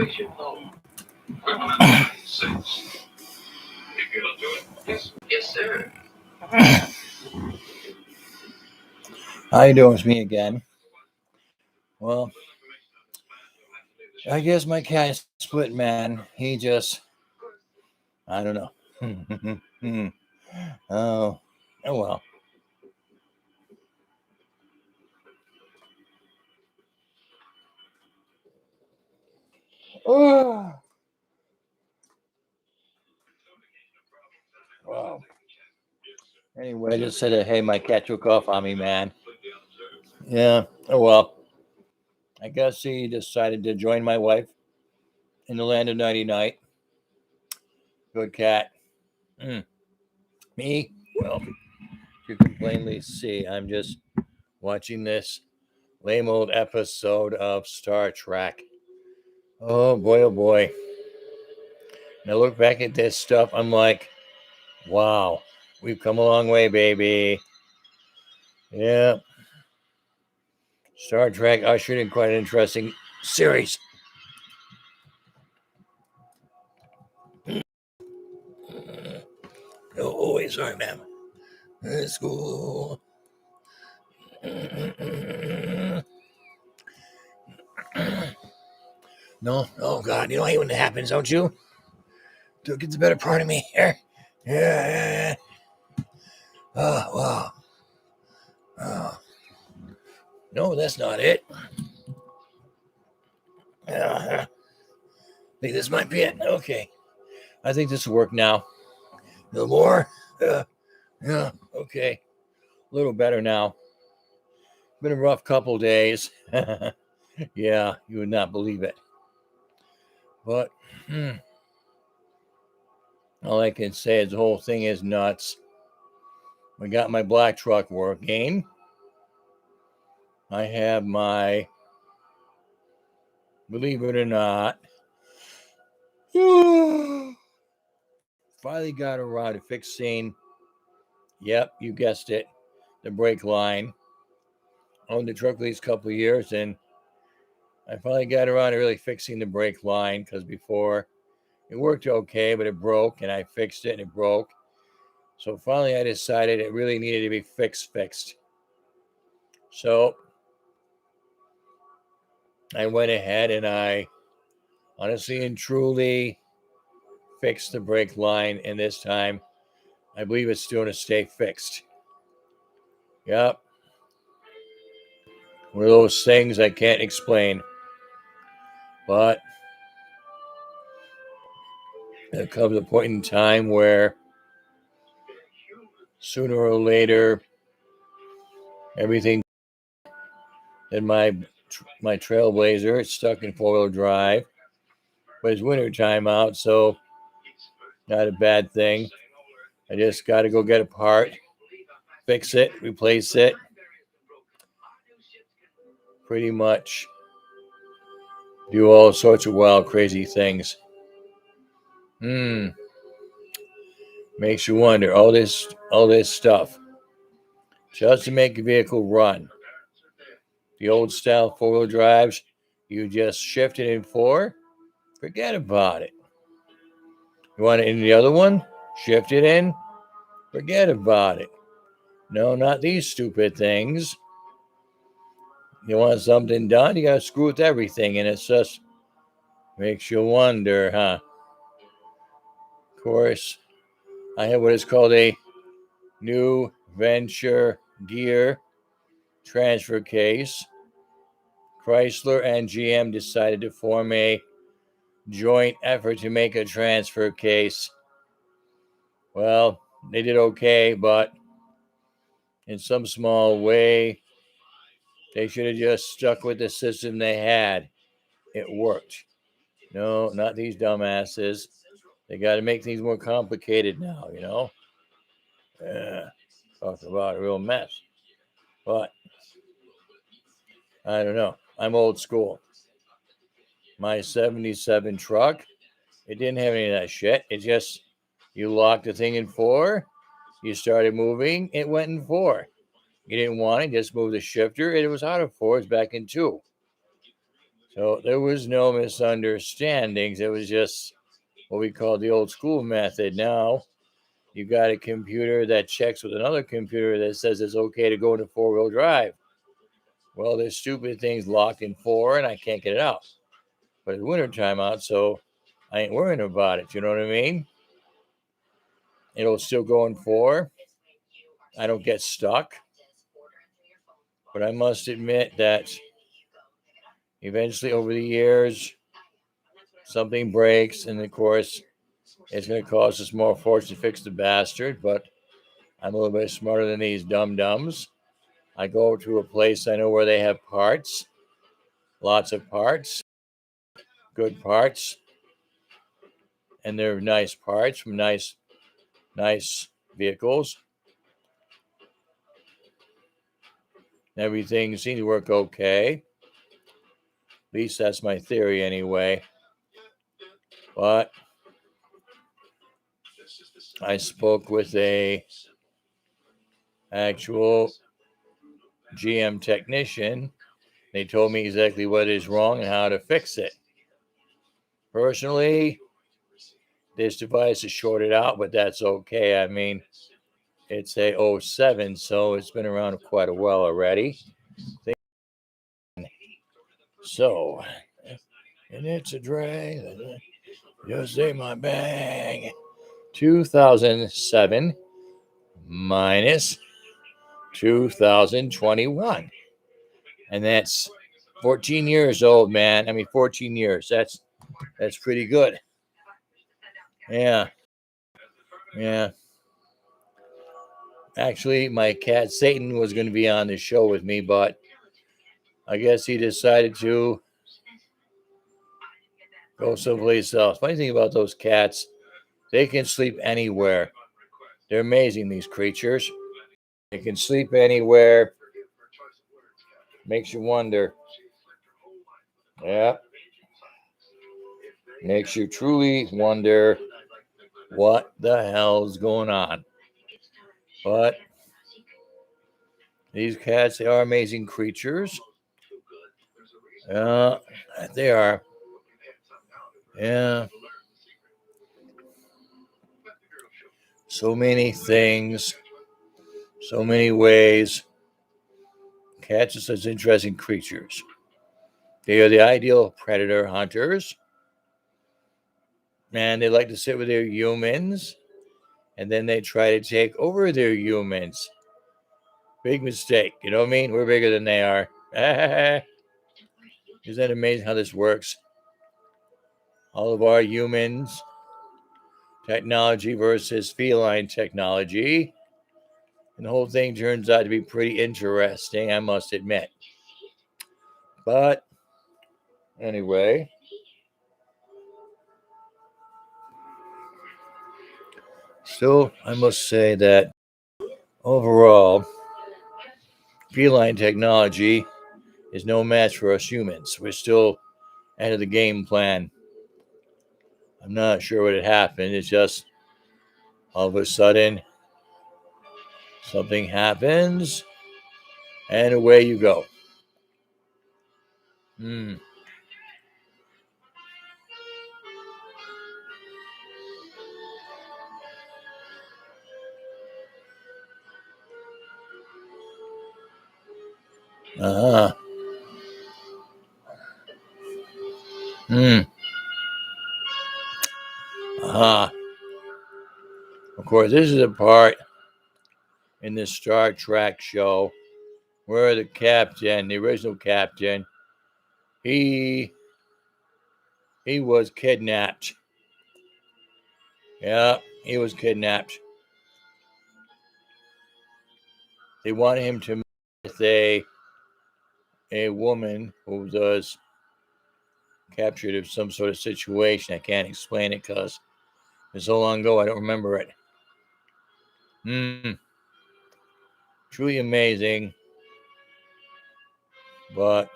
How you doing? It's me again. Well, I guess my cat split, man. He just, I don't know. oh, oh well. Oh, wow. Anyway, I just said, hey, my cat took off on me, man. Yeah. Oh well. I guess he decided to join my wife in the land of nighty night. Good cat. Mm. Me? Well, you can plainly see I'm just watching this lame old episode of Star Trek. Oh boy, oh boy. And I look back at this stuff, I'm like, wow, we've come a long way, baby. Yeah. Star Trek ushered in quite an interesting series. Oh, sorry, ma'am. School. No, oh God, you know hate when it happens, don't you? Took it's the better part of me here. Yeah. Oh, wow. Oh. No, that's not it. I think this might be it. Okay. I think this will work now. No more? Yeah, okay. A little better now. Been a rough couple days. Yeah, you would not believe it. But all I can say is the whole thing is nuts. We got my black truck working. I have my, believe it or not, finally got around to fixing, yep, you guessed it, the brake line. Owned the truck these couple of years, and I finally got around to really fixing the brake line because before it worked okay, but it broke, and I fixed it and it broke. So finally I decided it really needed to be fixed. So I went ahead and I honestly and truly fixed the brake line, and this time I believe it's still going to stay fixed. Yep. One of those things I can't explain. But there comes a point in time where sooner or later everything in my Trailblazer, it's stuck in 4-wheel drive. But it's winter time out, so not a bad thing. I just got to go get a part, fix it, replace it. Pretty much do all sorts of wild, crazy things. Makes you wonder, all this stuff just to make a vehicle run. The old style 4-wheel drives, you just shift it in 4, forget about it. You want it in the other one? Shift it in, forget about it. No, not these stupid things. You want something done, you gotta screw with everything, and it's just makes you wonder, huh? Of course, I have what is called a new venture gear transfer case. Chrysler and GM decided to form a joint effort to make a transfer case. Well, they did okay, but in some small way, they should have just stuck with the system they had. It worked. No, not these dumbasses. They got to make things more complicated now, you know? Talk about a real mess. But I don't know. I'm old school. My 77 truck, it didn't have any of that shit. It just, you locked the thing in 4, you started moving, it went in 4. You didn't want it, just move the shifter, it was out of 4, it's back in 2. So there was no misunderstandings. It was just what we call the old school method. Now you got a computer that checks with another computer that says it's okay to go into four-wheel drive. Well, this stupid thing's locked in four and I can't get it out. But it's wintertime out, so I ain't worrying about it. You know what I mean? It'll still go in four. I don't get stuck. But I must admit that eventually over the years, something breaks, and of course, it's going to cost us more fortune to fix the bastard. But I'm a little bit smarter than these dum-dums. I go to a place I know where they have parts, lots of parts, good parts, and they're nice parts from nice vehicles. Everything seems to work okay. At least that's my theory anyway. But I spoke with a actual GM technician. They told me exactly what is wrong and how to fix it. Personally, this device is shorted out, but that's okay. I mean, it's a 07, so it's been around quite a while already. So, and it's a drag. Just say my bag. 2007 minus 2021. And that's 14 years old, man. I mean, 14 years. That's pretty good. Yeah. Yeah. Actually, my cat Satan was going to be on the show with me, but I guess he decided to go someplace else. Funny thing about those cats, they can sleep anywhere. They're amazing, these creatures. They can sleep anywhere. Makes you wonder. Yeah. Makes you truly wonder what the hell's going on. But these cats, they are amazing creatures. They are. Yeah. So many things, so many ways. Cats are such interesting creatures. They are the ideal predator hunters. And they like to sit with their humans. And then they try to take over their humans. Big mistake. You know what I mean? We're bigger than they are. Isn't that amazing how this works? All of our humans, technology versus feline technology. And the whole thing turns out to be pretty interesting, I must admit. But anyway, still, I must say that overall, feline technology is no match for us humans. We're still ahead of the game plan. I'm not sure what had happened. It's just all of a sudden something happens and away you go. Uh-huh. Uh-huh. Of course, this is a part in this Star Trek show where the captain, the original captain, he was kidnapped. Yeah, he was kidnapped. They wanted him to meet with a woman who was captured in some sort of situation. I can't explain it because it's so long ago I don't remember it. Truly amazing, but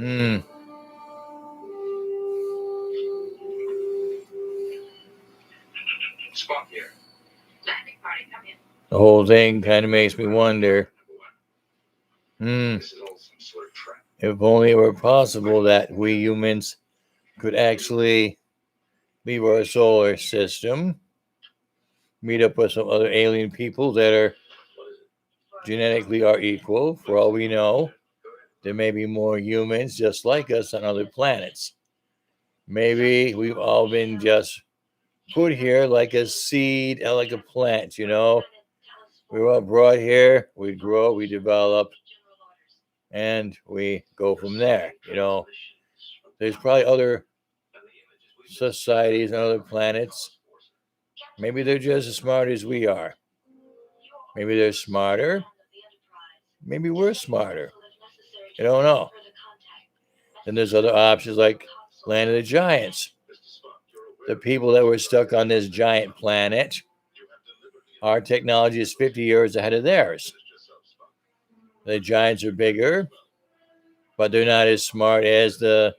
the whole thing kind of makes me wonder. If only it were possible that we humans could actually leave our solar system, meet up with some other alien people that are genetically our equal. For all we know, there may be more humans just like us on other planets. Maybe we've all been just put here like a seed, like a plant, you know. We were all brought here, we grow, we develop, and we go from there, you know. There's probably other societies on other planets. Maybe they're just as smart as we are. Maybe they're smarter. Maybe we're smarter. You don't know. Then there's other options like Land of the Giants. The people that were stuck on this giant planet, our technology is 50 years ahead of theirs. The giants are bigger, but they're not as smart as the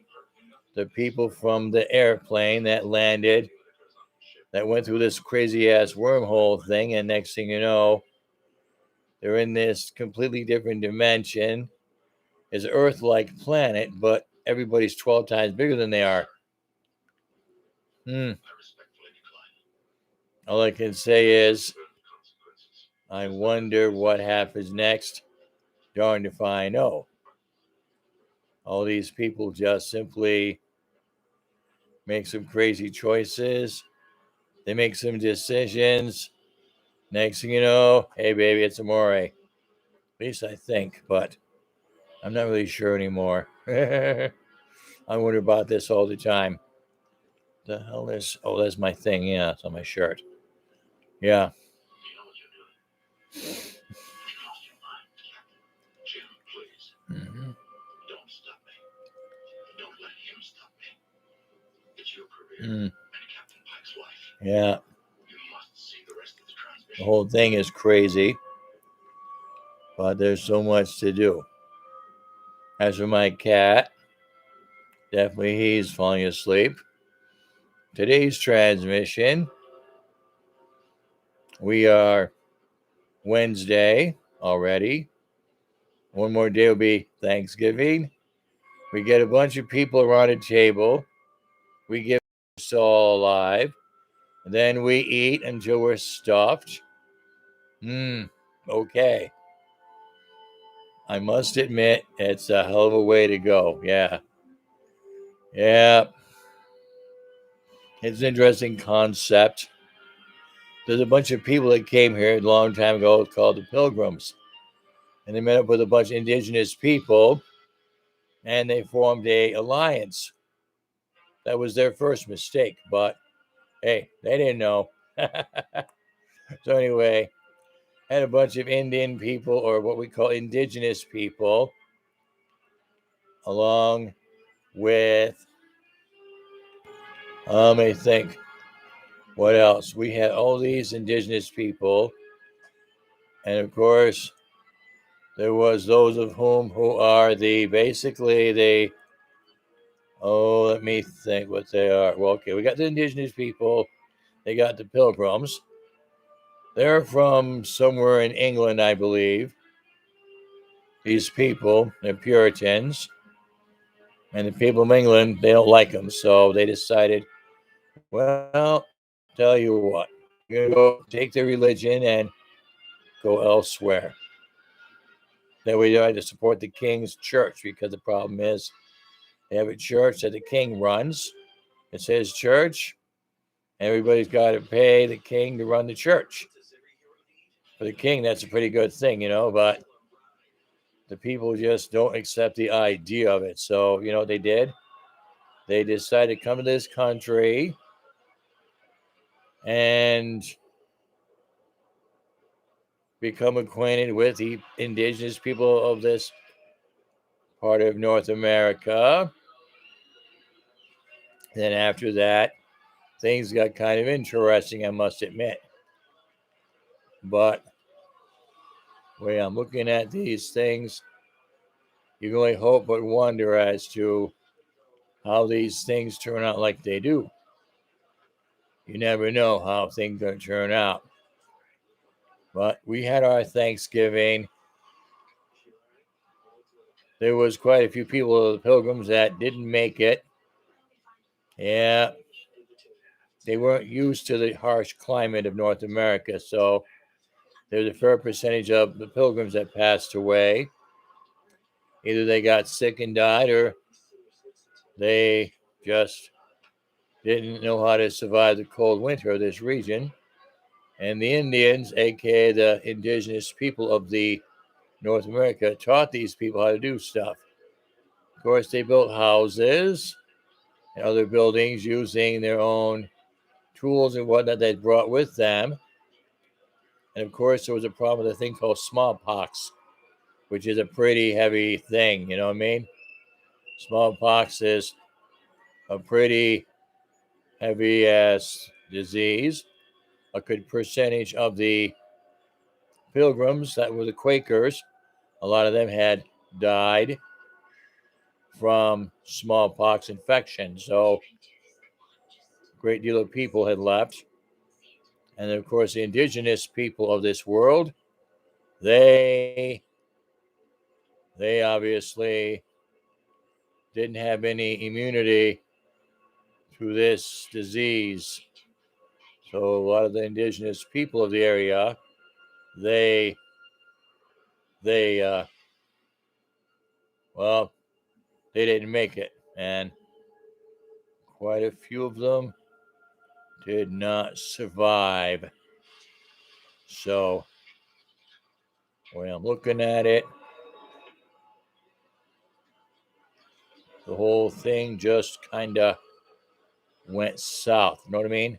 people from the airplane that landed, that went through this crazy ass wormhole thing, and next thing you know, they're in this completely different dimension. It's an Earth-like planet, but everybody's 12 times bigger than they are. All I can say is, I wonder what happens next. Darned if I know. All these people just simply make some crazy choices. They make some decisions. Next thing you know, hey baby, it's amore. At least I think, but I'm not really sure anymore. I wonder about this all the time. The hell is? Oh, that's my thing. Yeah, it's on my shirt. Yeah. Mm-hmm. Mm. Yeah. The whole thing is crazy, but there's so much to do. As for my cat, definitely he's falling asleep. Today's transmission, we are Wednesday already. One more day will be Thanksgiving. We get a bunch of people around a table. We give us all alive. Then we eat until we're stuffed. Okay. I must admit, it's a hell of a way to go. Yeah. Yeah. It's an interesting concept. There's a bunch of people that came here a long time ago called the Pilgrims. And they met up with a bunch of indigenous people and they formed a alliance. That was their first mistake, but hey, they didn't know. So anyway, had a bunch of Indian people, or what we call indigenous people, along with, I think, what else? We had all these indigenous people, and of course, there was those of whom who are the basically the, oh, let me think what they are. Well, okay, we got the indigenous people, they got the pilgrims. They're from somewhere in England, I believe. These people, they're Puritans, and the people of England, they don't like them, so they decided, well, tell you what, we're gonna go take their religion and go elsewhere. Then we tried to support the king's church because the problem is they have a church that the king runs. It's his church. Everybody's got to pay the king to run the church. For the king, that's a pretty good thing, you know, but the people just don't accept the idea of it. So, you know what they did? They decided to come to this country and become acquainted with the indigenous people of this part of North America. Then after that, things got kind of interesting, I must admit. But when I'm looking at these things, you can only hope but wonder as to how these things turn out like they do. You never know how things are going to turn out. But we had our Thanksgiving. there was quite a few people, the pilgrims, that didn't make it. Yeah, they weren't used to the harsh climate of North America, so there's a fair percentage of the pilgrims that passed away. Either they got sick and died, or they just didn't know how to survive the cold winter of this region. And the Indians, aka the indigenous people of the North America, taught these people how to do stuff. Of course, they built houses and other buildings using their own tools and whatnot they brought with them. And of course, there was a problem with a thing called smallpox, which is a pretty heavy thing. You know what I mean? Smallpox is a pretty heavy ass disease. A good percentage of the pilgrims that were the Quakers, a lot of them had died from smallpox infection. So a great deal of people had left. And of course, the indigenous people of this world, they obviously didn't have any immunity to this disease. So a lot of the indigenous people of the area, they well, they didn't make it, and quite a few of them did not survive. So when I'm looking at it, the whole thing just kind of went south. You know what I mean?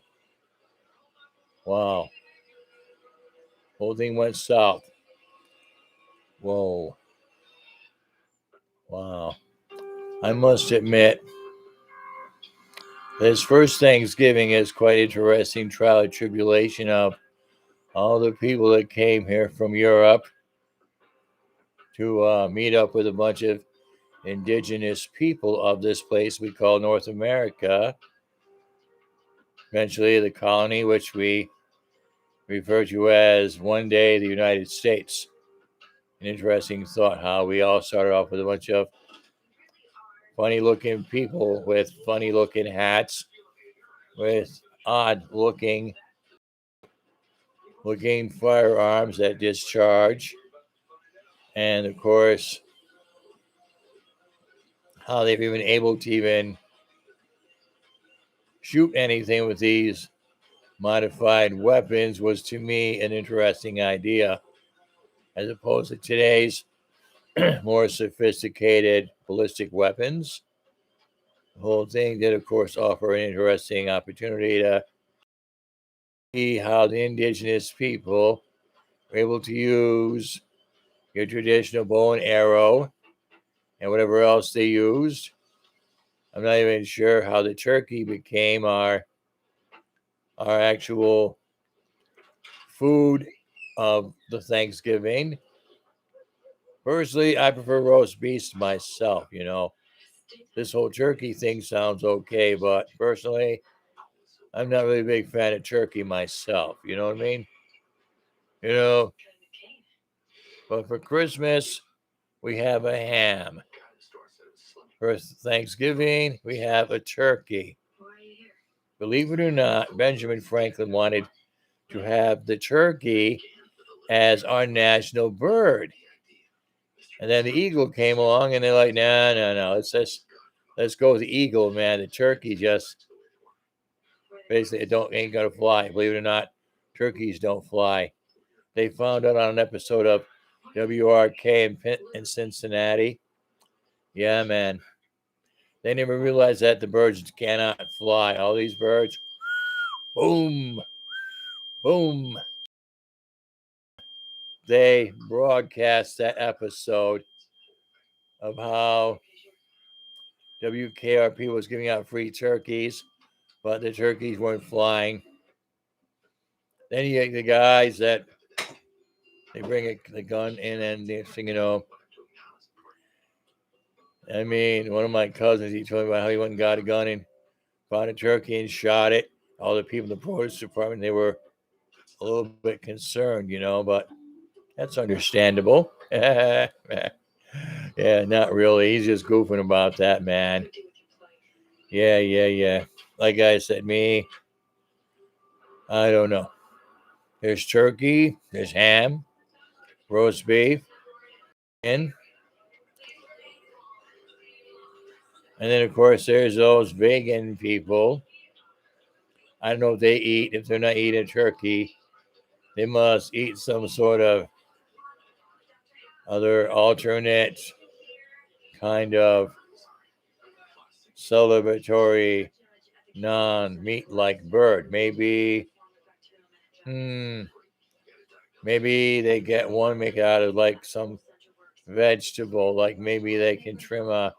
Wow. Whole thing went south. Whoa. Wow. I must admit, this first Thanksgiving is quite interesting trial and tribulation of all the people that came here from Europe to meet up with a bunch of indigenous people of this place we call North America. Eventually, the colony, which we refer to as one day the United States. An interesting thought how we all started off with a bunch of funny looking people with funny looking hats, with odd looking firearms that discharge. And of course, how they've been able to even shoot anything with these modified weapons was to me an interesting idea, as opposed to today's more sophisticated ballistic weapons. The whole thing did, of course, offer an interesting opportunity to see how the indigenous people were able to use your traditional bow and arrow and whatever else they used. I'm not even sure how the turkey became our actual food of the Thanksgiving. Personally, I prefer roast beef myself, you know. This whole turkey thing sounds okay, but personally, I'm not really a big fan of turkey myself. You know what I mean? You know, but for Christmas, we have a ham. For Thanksgiving, we have a turkey. Believe it or not, Benjamin Franklin wanted to have the turkey as our national bird. And then the eagle came along and they're like, no. Let's go with the eagle, man. The turkey just basically ain't gonna fly. Believe it or not, turkeys don't fly. They found out on an episode of WRK in Cincinnati. Yeah, man. They never realized that the birds cannot fly. All these birds, boom, boom. They broadcast that episode of how WKRP was giving out free turkeys, but the turkeys weren't flying. Then you get the guys that they bring the gun in, and next thing you know, I mean, one of my cousins, he told me about how he went and got a gun and found a turkey and shot it. All the people in the produce department, they were a little bit concerned, you know, but that's understandable. Yeah, not really. He's just goofing about that, man. Yeah. Like I said, I don't know. There's turkey, there's ham, roast beef, and then of course there's those vegan people. I don't know if they eat. If they're not eating turkey, they must eat some sort of other alternate kind of celebratory non-meat like bird. Hmm, maybe they get one, make it out of like some vegetable, like maybe they can trim a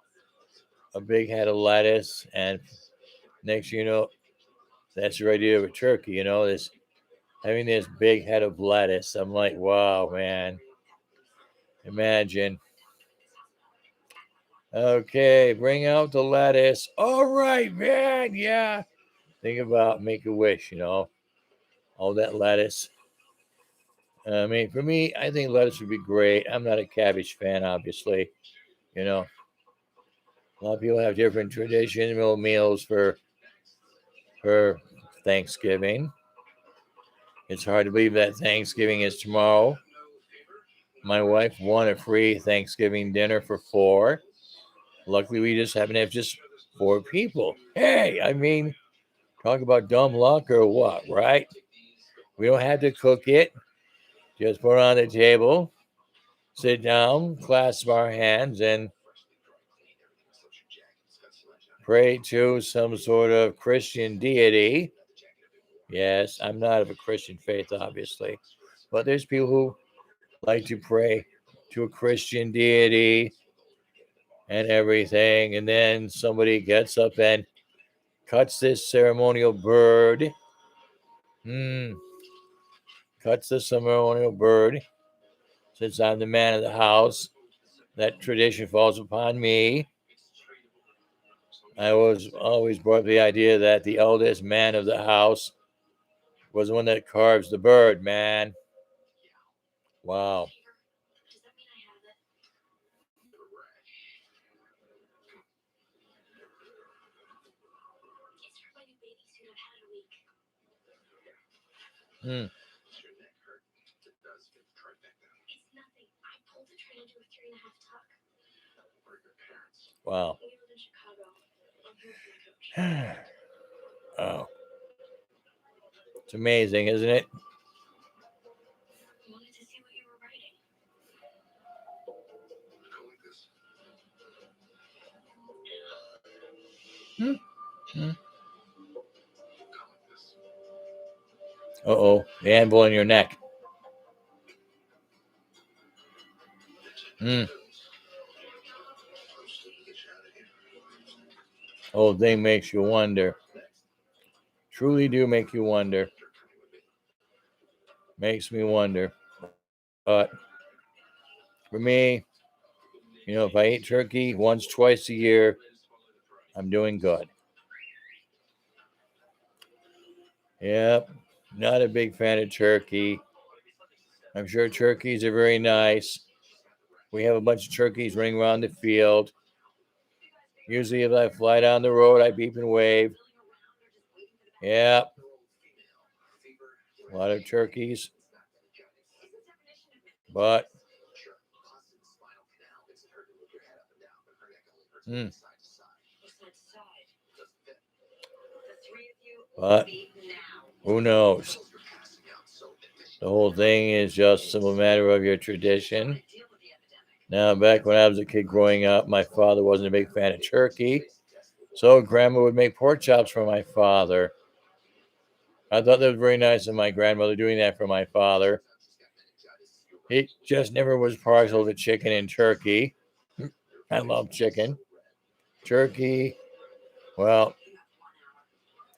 big head of lettuce, and next you know, that's your idea of a turkey, this having this big head of lettuce. I'm like, wow, man. Imagine. Okay, bring out the lettuce. All right, man. Yeah. Think about make a wish, all that lettuce. I mean, for me, I think lettuce would be great. I'm not a cabbage fan, obviously. A lot of people have different traditional meals for Thanksgiving. It's hard to believe that Thanksgiving is tomorrow. My wife won a free Thanksgiving dinner for four. Luckily, we just happen to have just four people. Hey, I mean, talk about dumb luck or what, right? We don't have to cook it. Just put it on the table, sit down, clasp our hands, and pray to some sort of Christian deity. Yes, I'm not of a Christian faith, obviously, but there's people who like to pray to a Christian deity and everything. And then somebody gets up and cuts this ceremonial bird. Hmm, cuts the ceremonial bird. Since I'm the man of the house, that tradition falls upon me. I was always brought up the idea that the eldest man of the house was the one that carves the bird, man. Wow. Hmm. Wow. Oh, it's amazing, isn't it? Hmm. Hmm. Uh-oh, the anvil in your neck. Hmm. Whole thing makes you wonder. Truly do make you wonder. Makes me wonder. But for me, if I eat turkey once, twice a year, I'm doing good. Yep. Not a big fan of turkey. I'm sure turkeys are very nice. We have a bunch of turkeys running around the field. Usually, if I fly down the road, I beep and wave. Yep. A lot of turkeys. But, hmm, but who knows? The whole thing is just a matter of your tradition. Now, back when I was a kid growing up, my father wasn't a big fan of turkey. So grandma would make pork chops for my father. I thought that was very nice of my grandmother doing that for my father. He just never was partial to chicken and turkey. I love chicken. Turkey, well,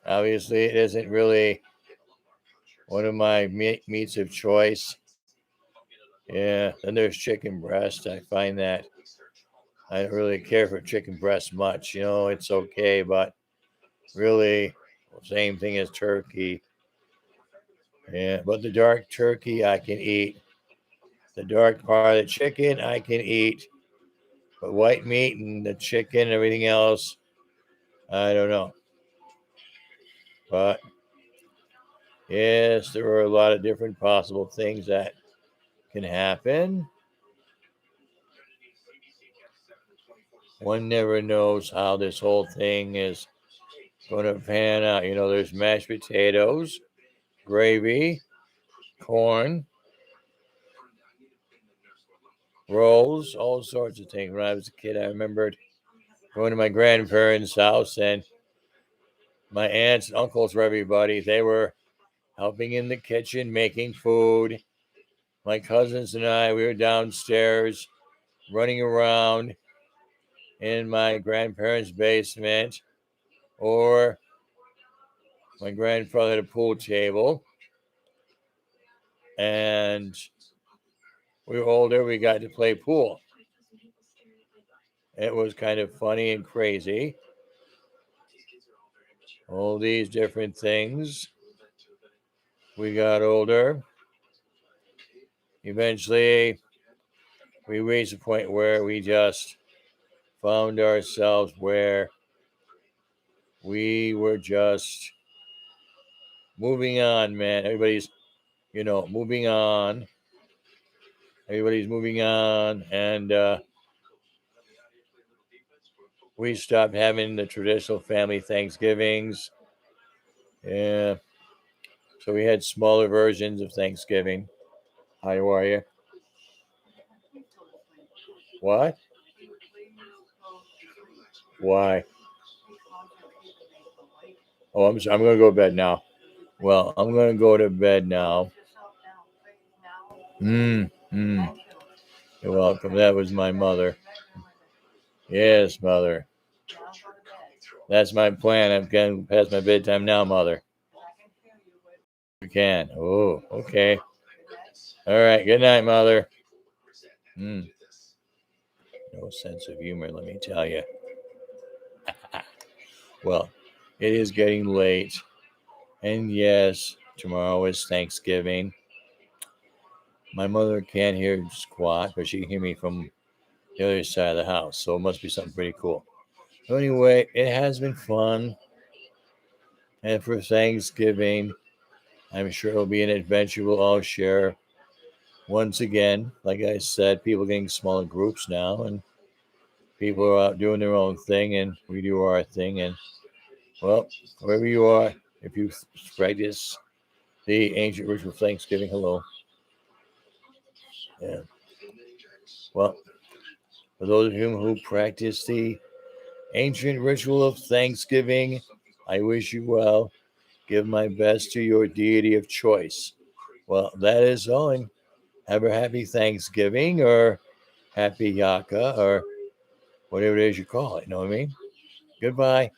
obviously it isn't really one of my meats of choice. Yeah, then there's chicken breast. I find that I don't really care for chicken breast much. It's okay, but really, same thing as turkey. Yeah, but the dark turkey I can eat. The dark part of the chicken I can eat. But white meat and the chicken and everything else, I don't know. But yes, there are a lot of different possible things that can happen. One never knows how this whole thing is going to pan out. You know, there's mashed potatoes, gravy, corn, rolls, all sorts of things. When I was a kid, I remembered going to my grandparents' house, and my aunts and uncles were everybody. They were helping in the kitchen, making food. My cousins and I, we were downstairs running around in my grandparents' basement, or my grandfather had a pool table. And we were older, we got to play pool. It was kind of funny and crazy. All these different things. We got older. Eventually, we reached a point where we just found ourselves where we were just moving on, man. Everybody's, moving on. Everybody's moving on. And we stopped having the traditional family Thanksgivings. Yeah. So we had smaller versions of Thanksgiving. How are you? What? Why? Oh, I'm going to go to bed now. Well, I'm going to go to bed now. Mm, mm. You're welcome. That was my mother. Yes, mother. That's my plan. I'm getting past my bedtime now, mother. You can. Oh, okay. All right. Good night, mother. Mm. No sense of humor, let me tell you. Well, it is getting late. And yes, tomorrow is Thanksgiving. My mother can't hear squat, but she can hear me from the other side of the house. So it must be something pretty cool. So anyway, it has been fun. And for Thanksgiving, I'm sure it'll be an adventure we'll all share. Once again, like I said, people getting smaller groups now, and people are out doing their own thing, and we do our thing. And well, wherever you are, if you practice the ancient ritual of Thanksgiving, hello. Yeah. Well, for those of you who practice the ancient ritual of Thanksgiving, I wish you well. Give my best to your deity of choice. Well, that is all. And have a happy Thanksgiving or happy Yaka or whatever it is you call it. You know what I mean? Goodbye.